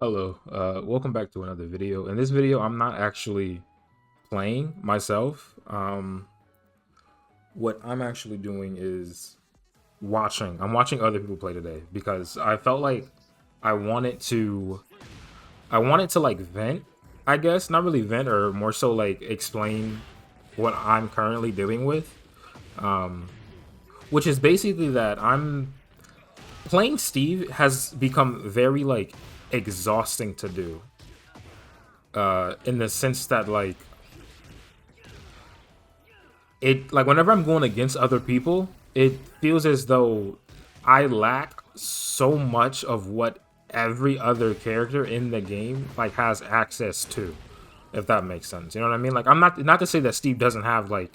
Hello, welcome back to another video. In this video, I'm not actually playing myself. What I'm actually doing is watching. I'm watching other people play today because I felt like I wanted to, I wanted to like vent, I guess, not really vent or more so like explain what I'm currently dealing with. Which is basically that I'm playing Steve has become very like exhausting to do. In the sense that like whenever I'm going against other people, it feels as though I lack so much of what every other character in the game like has access to, if that makes sense. You know what I mean? Like I'm not to say that Steve doesn't have like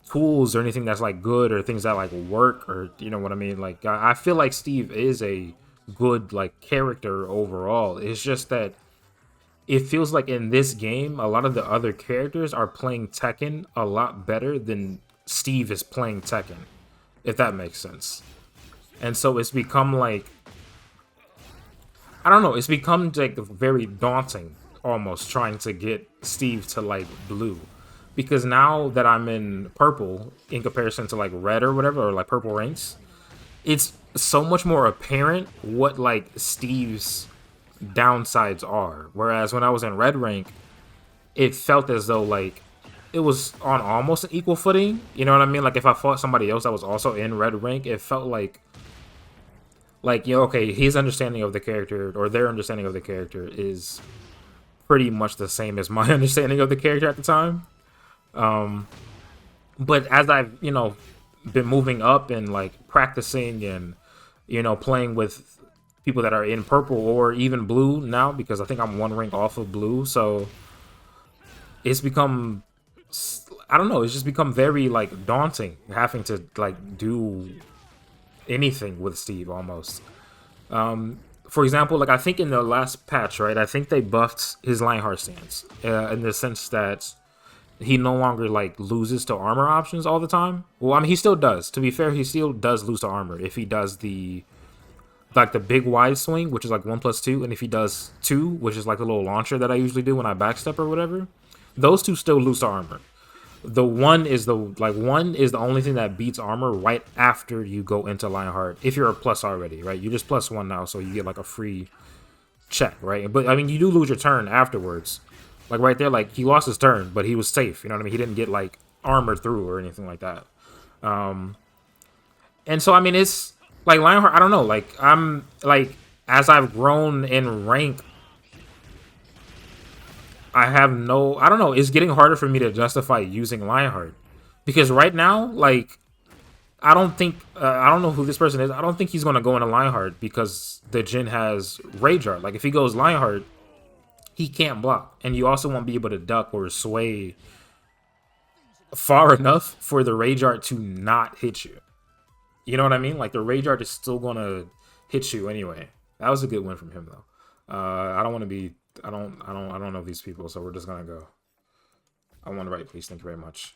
tools or anything that's like good or things that like work, or you know what I mean? Like I feel like Steve is a good like character overall. It's just that it feels like in this game, a lot of the other characters are playing Tekken a lot better than Steve is playing Tekken, if that makes sense. And so it's become like, I don't know, it's become like very daunting almost trying to get Steve to like blue. Because now that I'm in purple in comparison to like red or whatever, or like purple ranks, it's so much more apparent what like Steve's downsides are. Whereas when I was in red rank, it felt as though like it was on almost an equal footing. You know what I mean? Like if I fought somebody else that was also in red rank, it felt like you know, okay, his understanding of the character or their understanding of the character is pretty much the same as my understanding of the character at the time. But as I've, you know, been moving up and like practicing and, you know, playing with people that are in purple or even blue now, because I think I'm one rank off of blue, so it's become, I don't know, it's just become very like daunting having to like do anything with Steve almost. For example, like I think in the last patch, right, I think they buffed his Lionheart stance in the sense that he no longer like loses to armor options all the time. Well, I mean, he still does. To be fair, he still does lose to armor if he does the like the big wide swing, which is like 1+2, and if he does 2, which is like the little launcher that I usually do when I backstep or whatever. Those two still lose to armor. The one is the only thing that beats armor right after you go into Lionheart. If you're a plus already, right? You're just +1 now, so you get like a free check, right? But I mean, you do lose your turn afterwards. Like right there, like he lost his turn, but he was safe. You know what I mean? He didn't get like armored through or anything like that. And so I mean, it's like Lionheart. I don't know. Like I'm like as I've grown in rank, I have no. I don't know. It's getting harder for me to justify using Lionheart because right now, like I don't think I don't know who this person is. I don't think he's gonna go into Lionheart because the Jin has Rage Art. Like if he goes Lionheart, he can't block, and you also won't be able to duck or sway far enough for the Rage Art to not hit you. You know what I mean? Like the Rage Art is still gonna hit you anyway. That was a good win from him though. I don't want to be. I don't know these people, so we're just gonna go. I want to write, please. Thank you very much.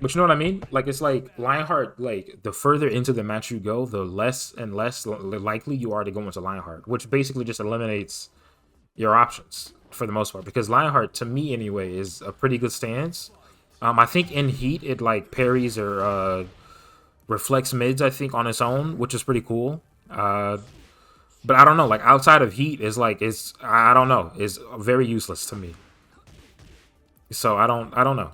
But you know what I mean? Like it's like Lionheart. Like the further into the match you go, the less and less likely you are to go into Lionheart, which basically just eliminates your options for the most part. Because Lionheart, to me anyway, is a pretty good stance. I think in Heat it like parries or reflects mids, I think, on its own, which is pretty cool. But I don't know, like outside of Heat is like it's I don't know, is very useless to me. So I don't know.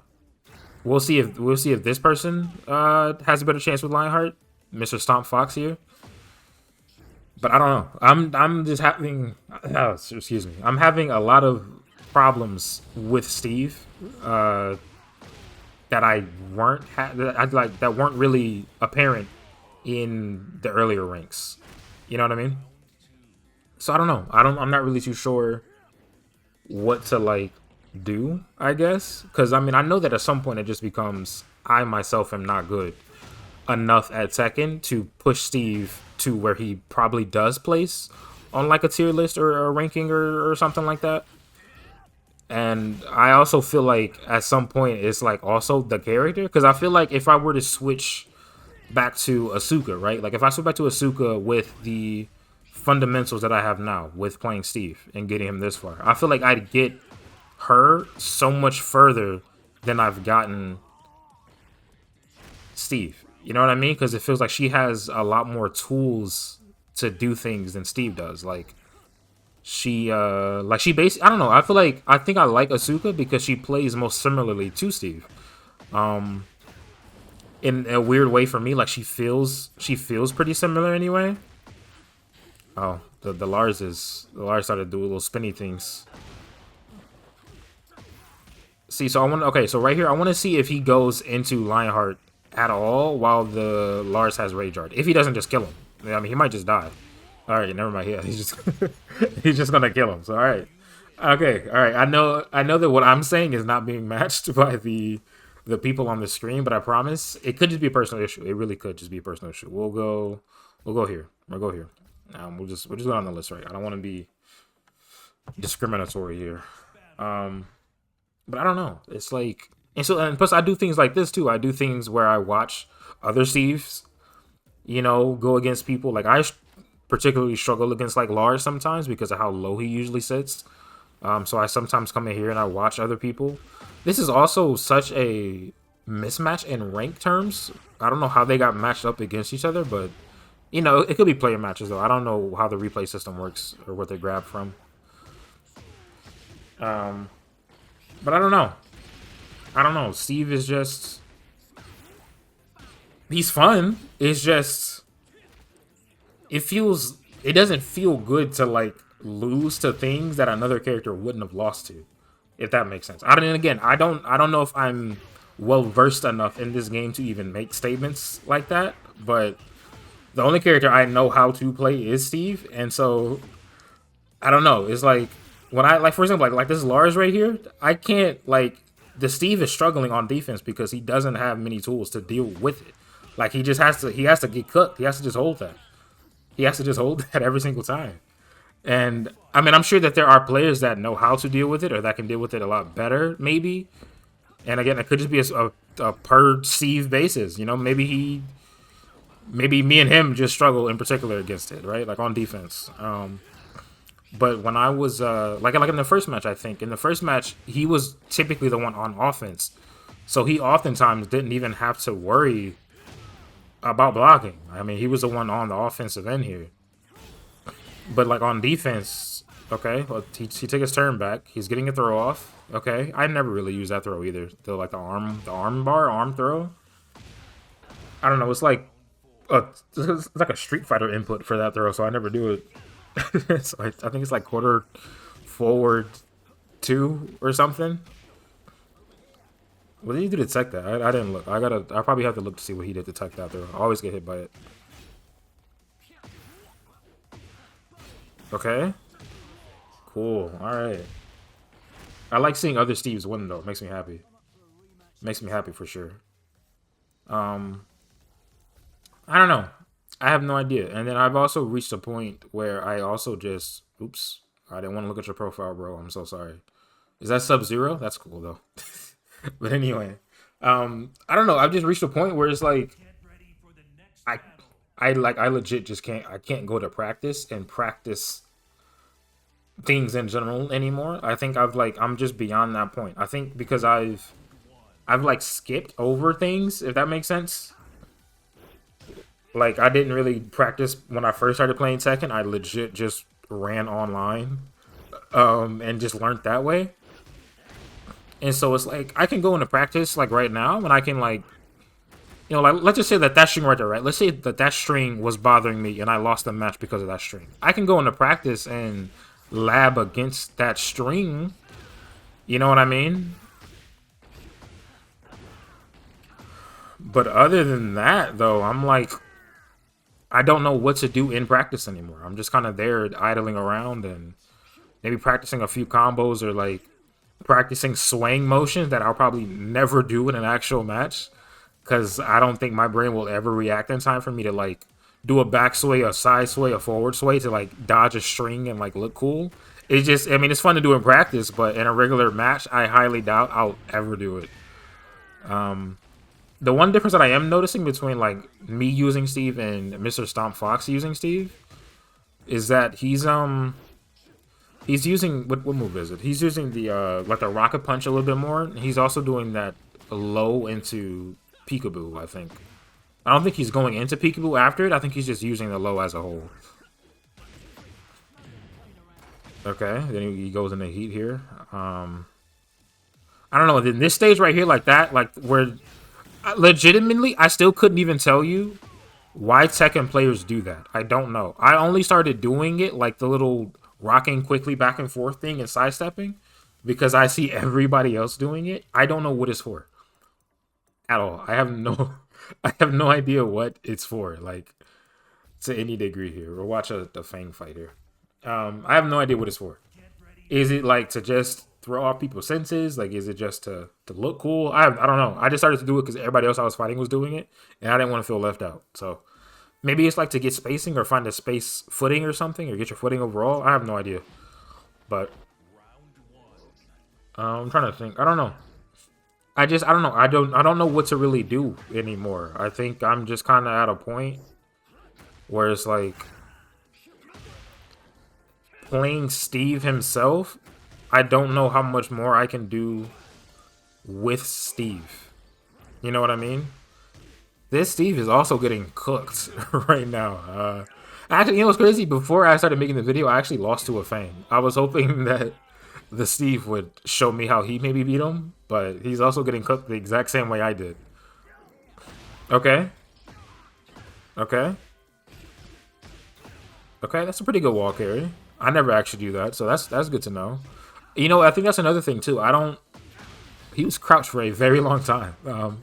We'll see if this person has a better chance with Lionheart, Mr. Stomp Fox here. But I don't know. I'm just having excuse me. I'm having a lot of problems with Steve that I weren't that weren't really apparent in the earlier ranks. You know what I mean? So I don't know. I'm not really too sure what to like do, I guess, because I mean I know that at some point it just becomes I myself am not good enough at Tekken to push Steve to where he probably does place on like a tier list or a ranking or something like that. And I also feel like at some point it's like also the character, because I feel like if I were to switch back to Asuka, right? Like if I switch back to Asuka with the fundamentals that I have now with playing Steve and getting him this far. I feel like I'd get her so much further than I've gotten Steve. You know what I mean? Because it feels like she has a lot more tools to do things than Steve does. Like she basically, I don't know. I think I like Asuka because she plays most similarly to Steve. In a weird way for me, like she feels pretty similar anyway. Oh, the Lars started doing little spinny things. See, so I want okay, so right here I want to see if he goes into Lionheart at all while the Lars has Rage Art. If he doesn't just kill him. I mean, he might just die. All right, never mind. Yeah, he's just he's just gonna kill him. So all right, okay, all right. I know that what I'm saying is not being matched by the people on the screen, but I promise it could just be a personal issue. It really could just be a personal issue. We'll go here. We'll go here. We'll just go on the list, right? I don't want to be discriminatory here. But I don't know. It's like, and plus I do things like this too. I do things where I watch other Steves, go against people. Like I particularly struggle against like Lars sometimes because of how low he usually sits. So I sometimes come in here and I watch other people. This is also such a mismatch in rank terms. I don't know how they got matched up against each other, but it could be player matches though. I don't know how the replay system works or what they grab from. But I don't know. Steve is just... He's fun. It's just... It doesn't feel good to, like, lose to things that another character wouldn't have lost to. If that makes sense. I don't know if I'm well-versed enough in this game to even make statements like that. But the only character I know how to play is Steve. And so, I don't know. It's like... When I, like, for example, like this Lars right here, I can't, like, the Steve is struggling on defense because he doesn't have many tools to deal with it. Like, he has to get cooked. He has to just hold that. He has to just hold that every single time. And, I mean, I'm sure that there are players that know how to deal with it or that can deal with it a lot better, maybe. And, again, it could just be a per Steve basis, Maybe me and him just struggle in particular against it, right? Like, on defense. But when I was, like in the first match, I think, in the first match, he was typically the one on offense. So he oftentimes didn't even have to worry about blocking. I mean, he was the one on the offensive end here. But, like, on defense, okay, well, he took his turn back. He's getting a throw off. Okay, I never really used that throw either. The arm throw. I don't know, it's like a Street Fighter input for that throw, so I never do it. So I think it's like quarter forward 2 or something. What did he do to tech that? I didn't look. I probably have to look to see what he did to tech that though. I always get hit by it. Okay. Cool. Alright. I like seeing other Steves win though. It makes me happy. Makes me happy for sure. I don't know. I have no idea. And then I've also reached a point where I also just... Oops. I didn't want to look at your profile, bro. I'm so sorry. Is that Sub-Zero? That's cool, though. But anyway. I don't know. I've just reached a point where it's like... I legit just can't... I can't go to practice and practice things in general anymore. I think I'm just beyond that point. I think because I've like skipped over things, if that makes sense. Like, I didn't really practice when I first started playing Tekken. I legit just ran online and just learned that way. And so it's like, I can go into practice, like, right now, and I can, like, like, let's just say that string right there, right? Let's say that string was bothering me, and I lost the match because of that string. I can go into practice and lab against that string. You know what I mean? But other than that, though, I'm like... I don't know what to do in practice anymore. I'm just kind of there idling around and maybe practicing a few combos or like practicing swaying motions that I'll probably never do in an actual match because I don't think my brain will ever react in time for me to like do a back sway, a side sway, a forward sway to like dodge a string and like look cool. It's just, I mean, it's fun to do in practice, but in a regular match, I highly doubt I'll ever do it. The one difference that I am noticing between like me using Steve and Mr. Stomp Fox using Steve is that he's using what move is it? He's using the like the rocket punch a little bit more. He's also doing that low into peekaboo, I think. I don't think he's going into peekaboo after it. I think he's just using the low as a whole. Okay, then he goes into heat here. I don't know. In this stage right here, like that, like where legitimately, I still couldn't even tell you why Tekken players do that. I don't know. I only started doing it like the little rocking quickly back and forth thing and sidestepping because I see everybody else doing it. I don't know what it's for at all. I have no, I have no idea what it's for. Like to any degree here. We'll watch the Fang fight here. I have no idea what it's for. Is it like to just throw off people's senses? Like, is it just to look cool? I don't know. I just started to do it because everybody else I was fighting was doing it, and I didn't want to feel left out. So maybe it's like to get spacing or find a space footing or something, or get your footing overall. I have no idea. But I'm trying to think. I don't know. I don't know. I don't know what to really do anymore. I think I'm just kind of at a point where it's like playing Steve himself. I don't know how much more I can do with Steve. You know what I mean? This Steve is also getting cooked right now. Actually, you know what's crazy? Before I started making the video, I actually lost to a Fang. I was hoping that the Steve would show me how he maybe beat him, but he's also getting cooked the exact same way I did. Okay. Okay. Okay, that's a pretty good wall carry. I never actually do that, so that's good to know. You know, I think that's another thing too. He was crouched for a very long time.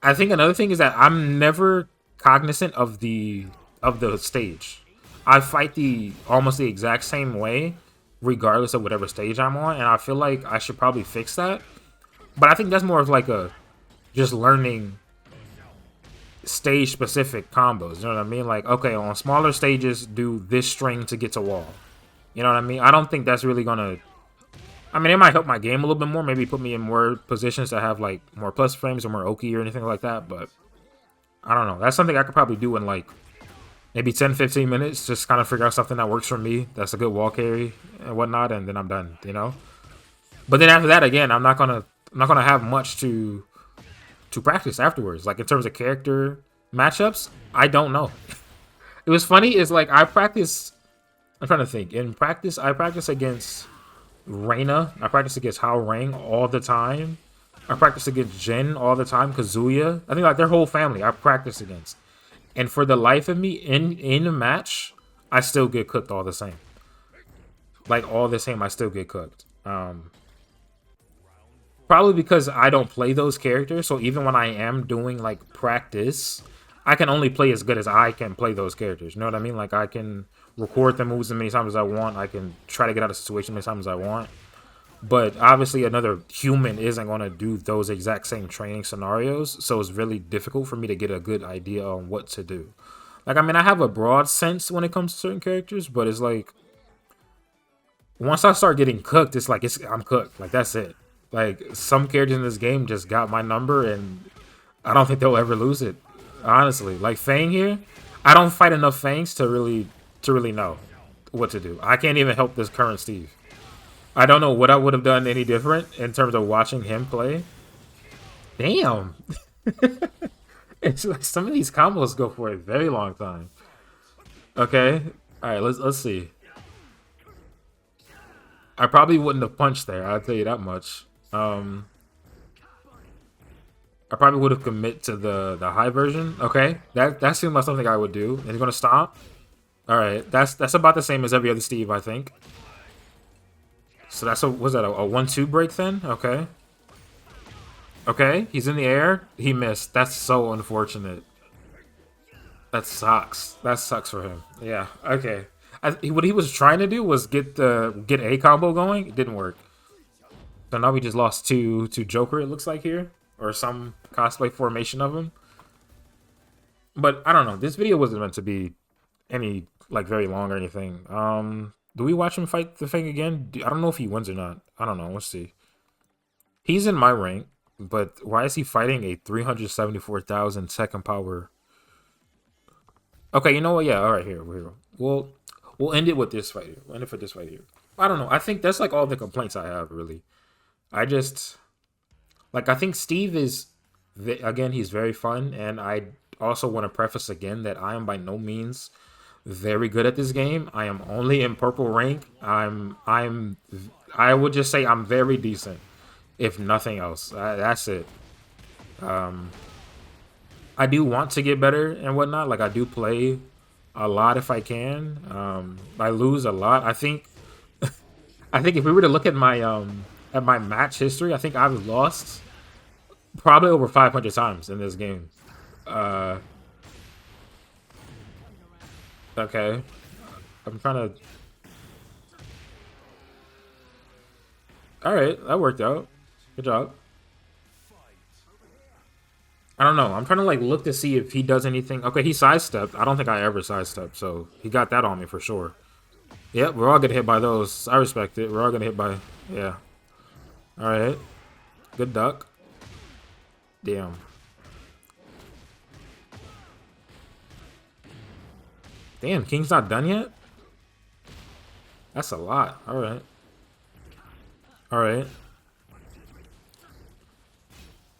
I think another thing is that I'm never cognizant of the stage. I fight almost the exact same way, regardless of whatever stage I'm on, and I feel like I should probably fix that. But I think that's more of like a just learning stage specific combos. You know what I mean? Like, okay, on smaller stages, do this string to get to wall. You know what I mean? I don't think that's really gonna. I mean, it might help my game a little bit more. Maybe put me in more positions that have like more plus frames or more Oki or anything like that. But I don't know. That's something I could probably do in like maybe 10-15 minutes. Just kind of figure out something that works for me. That's a good wall carry and whatnot, and then I'm done. You know. But then after that, again, I'm not gonna have much to practice afterwards. Like in terms of character matchups, I don't know. It was funny. Is like I practice. I'm trying to think. In practice, I practice against Reina. I practice against Hao Rang all the time. I practice against Jin all the time. Kazuya. I think like their whole family I practice against. And for the life of me, in a match, I still get cooked all the same. Like all the same, I still get cooked. Probably because I don't play those characters. So even when I am doing like practice, I can only play as good as I can play those characters. You know what I mean? Like I can record the moves as many times as I want. I can try to get out of the situation as many times as I want. But obviously another human isn't going to do those exact same training scenarios. So it's really difficult for me to get a good idea on what to do. Like, I mean, I have a broad sense when it comes to certain characters, but it's like once I start getting cooked, it's like I'm cooked. Like, that's it. Like, some characters in this game just got my number, and I don't think they'll ever lose it. Honestly, like Fang here, I don't fight enough Fangs to really know what to do. I can't even help this current Steve. I don't know what I would have done any different in terms of watching him play. Damn. It's like some of these combos go for a very long time. Okay. All right, let's see. I probably wouldn't have punched there, I'll tell you that much. I probably would have commit to the high version. Okay. That seems like something I would do. And he's gonna stop. Alright, that's about the same as every other Steve, I think. So that's was that a 1-2 break then? Okay. Okay, he's in the air. He missed. That's so unfortunate. That sucks. That sucks for him. Yeah. Okay. What he was trying to do was get a combo going. It didn't work. So now we just lost to Joker. It looks like here, or some cosplay formation of him. But I don't know. This video wasn't meant to be any like very long or anything. Do we watch him fight the Fang again? I don't know if he wins or not. I don't know. Let's see. He's in my rank. But why is he fighting a 374,000 second power? Okay, you know what? Yeah, all right, here. Well, we'll end it with this fight here. We'll end it for this fight here. I don't know. I think that's like all the complaints I have really. I just like I think Steve is again he's very fun, and I also want to preface again that I am by no means very good at this game. I am only in purple rank. I would just say I'm very decent, if nothing else. That's it. I do want to get better and whatnot. Like I do play a lot if I can. I lose a lot. I think if we were to look at my match history, I think I've lost probably over 500 times in this game. Uh, okay, I'm trying to. All right, that worked out. Good job. I don't know. I'm trying to like look to see if he does anything. Okay, he sidestepped. I don't think I ever sidestepped, so he got that on me for sure. Yep, we're all getting hit by those. I respect it. We're all gonna hit by. Yeah. All right. Good duck. Damn. Damn, King's not done yet? That's a lot. All right. All right.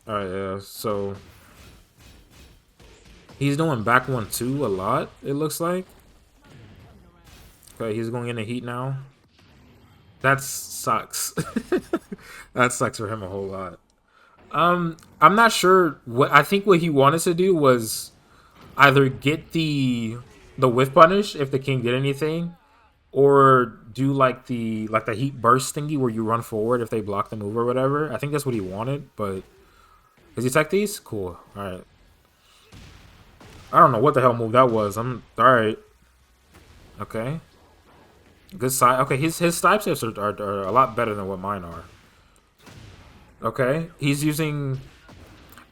All right, yeah. So he's doing back 1-2 a lot, it looks like. Okay, he's going into heat now. That sucks. That sucks for him a whole lot. I'm not sure what I think what he wanted to do was either get the whiff punish if the king did anything, or do like the heat burst thingy where you run forward if they block the move or whatever. I think that's what he wanted, but does he tech these? Cool. Alright. I don't know what the hell move that was. I'm alright. Okay. Good side. Okay, his side steps are a lot better than what mine are. Okay. He's using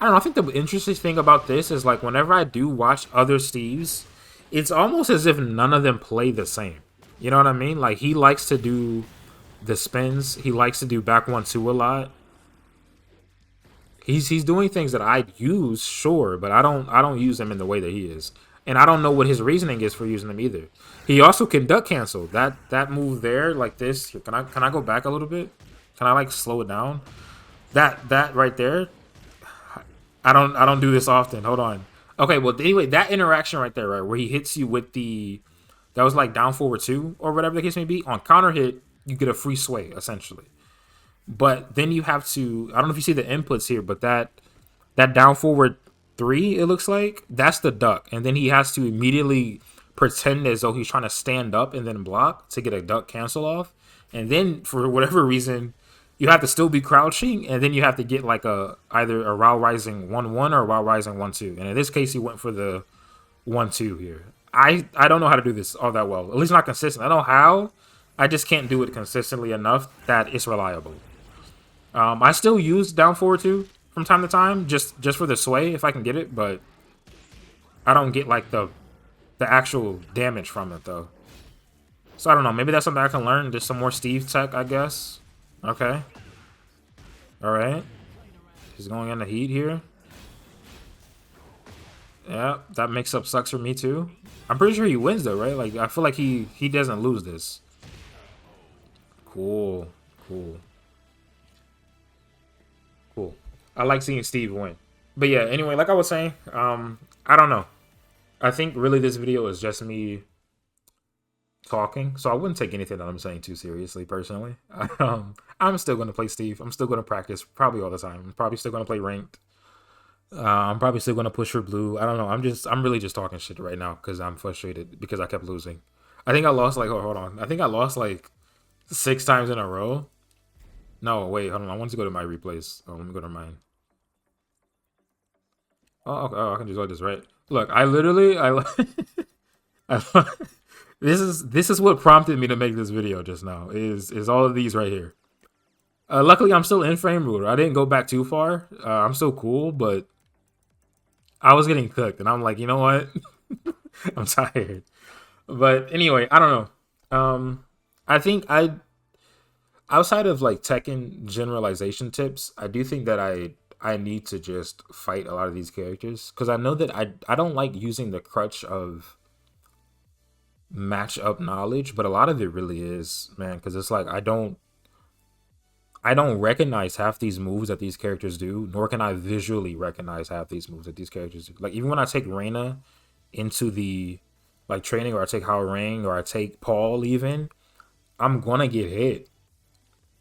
I don't know. I think the interesting thing about this is like whenever I do watch other Steves, it's almost as if none of them play the same. You know what I mean? Like he likes to do the spins. He likes to do back 1-2 a lot. He's doing things that I'd use, sure, but I don't use them in the way that he is. And I don't know what his reasoning is for using them either. He also can duck cancel. That move there, like this. Can I go back a little bit? Can I like slow it down? That right there. I don't do this often. Hold on. Okay, well anyway, that interaction right there, right, where he hits you with the that was like down forward two or whatever the case may be. On counter hit, you get a free sway essentially. But then you have to I don't know if you see the inputs here, but that down forward three, it looks like, that's the duck. And then he has to immediately pretend as though he's trying to stand up and then block to get a duck cancel off. And then for whatever reason, you have to still be crouching, and then you have to get like a either a Rao Rising 1-1 or a Rao Rising 1-2. And in this case, he went for the 1-2 here. I don't know how to do this all that well. At least not consistent. I know how. I just can't do it consistently enough that it's reliable. I still use down forward 2 from time to time, just for the sway if I can get it, but I don't get like the actual damage from it though. So I don't know. Maybe that's something I can learn. Just some more Steve tech, I guess. Okay. All right. He's going into heat here. Yeah, that mix-up sucks for me too. I'm pretty sure he wins though, right? Like I feel like he doesn't lose this. Cool. Cool. Cool. I like seeing Steve win. But yeah, anyway, like I was saying, I don't know. I think really this video is just me talking, so I wouldn't take anything that I'm saying too seriously personally. I'm still going to play Steve. I'm still going to practice probably all the time. I'm probably still going to play ranked. I'm probably still going to push for blue. I don't know. I'm really just talking shit right now because I'm frustrated because I kept losing. I think I lost like, oh, hold on. I think I lost like 6 times in a row. No, wait, hold on. I want to go to my replays. Oh, let me go to mine. Oh, okay. Oh, I can just go this, right? Look, I literally, I this is what prompted me to make this video just now. Is all of these right here. Luckily, I'm still in frame ruler. I didn't go back too far. I'm still cool, but I was getting cooked, and I'm like, you know what? I'm tired. But anyway, I don't know. I think outside of like Tekken generalization tips, I do think that I need to just fight a lot of these characters because I know that I don't like using the crutch of match up knowledge, but a lot of it really is, man, because it's like I don't recognize half these moves that these characters do, nor can I visually recognize half these moves that these characters do. Like even when I take Reina into the like training, or I take Hao Rang, or I take Paul, even I'm gonna get hit.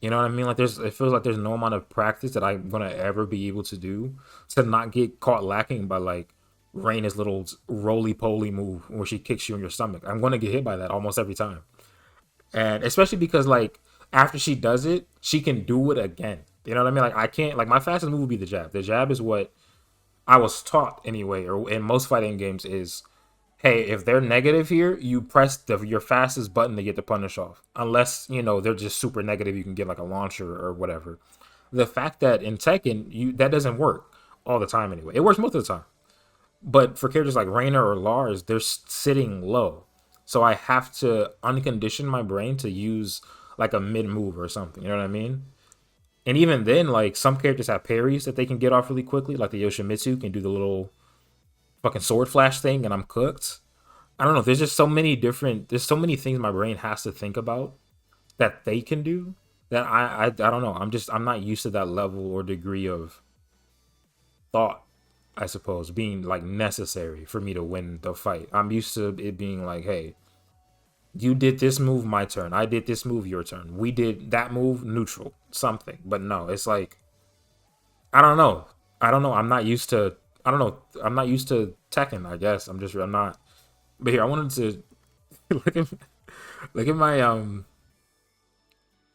You know what I mean? Like it feels like there's no amount of practice that I'm gonna ever be able to do to not get caught lacking by like Reina's little roly poly move where she kicks you in your stomach. I'm gonna get hit by that almost every time. And especially because like after she does it, she can do it again. You know what I mean? Like I can't, like my fastest move would be the jab. The jab is what I was taught anyway, or in most fighting games is, hey, if they're negative here, you press your fastest button to get the punish off. Unless they're just super negative, you can get like a launcher or whatever. The fact that in Tekken that doesn't work all the time anyway. It works most of the time, but for characters like Reina or Lars, they're sitting low. So I have to uncondition my brain to use like a mid move or something. You know what I mean? And even then, like some characters have parries that they can get off really quickly. Like the Yoshimitsu can do the little fucking sword flash thing, and I'm cooked. I don't know. There's just so many different. There's so many things my brain has to think about that they can do that I don't know. I'm not used to that level or degree of thought, I suppose, being like necessary for me to win the fight. I'm used to it being like, hey, you did this move, my turn. I did this move, your turn. We did that move, neutral, something. But no, it's like I don't know. I don't know. I'm not used to. I don't know. I'm not used to Tekken. I guess I'm not. But here, I wanted to look at look at my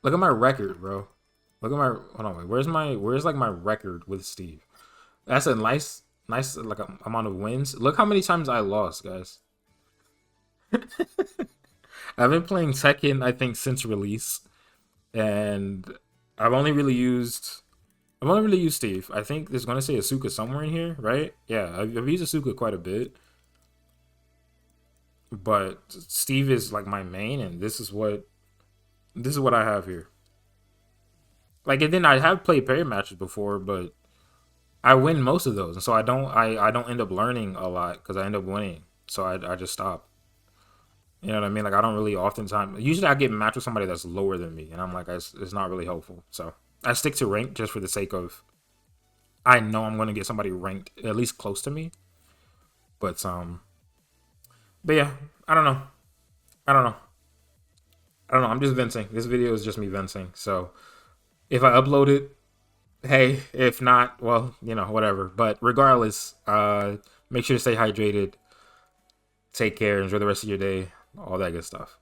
look at my record, bro. Look at my hold on. Wait, where's like my record with Steve? That's a nice like amount of wins. Look how many times I lost, guys. I've been playing Tekken, I think, since release, and I've only really used I've only really used Steve. I think there's gonna say Asuka somewhere in here, right? Yeah, I've used Asuka quite a bit, but Steve is like my main, and this is what I have here. Like, and then I have played pair matches before, but I win most of those, and so I don't end up learning a lot because I end up winning. So I just stop. You know what I mean? Like I don't really oftentimes. Usually I get matched with somebody that's lower than me, and I'm like, it's not really helpful. So I stick to rank just for the sake of I know I'm going to get somebody ranked at least close to me. But yeah, I don't know. I don't know. I don't know. I'm just venting. This video is just me venting. So if I upload it, hey. If not, well, whatever. But regardless, make sure to stay hydrated. Take care. Enjoy the rest of your day. All that good stuff.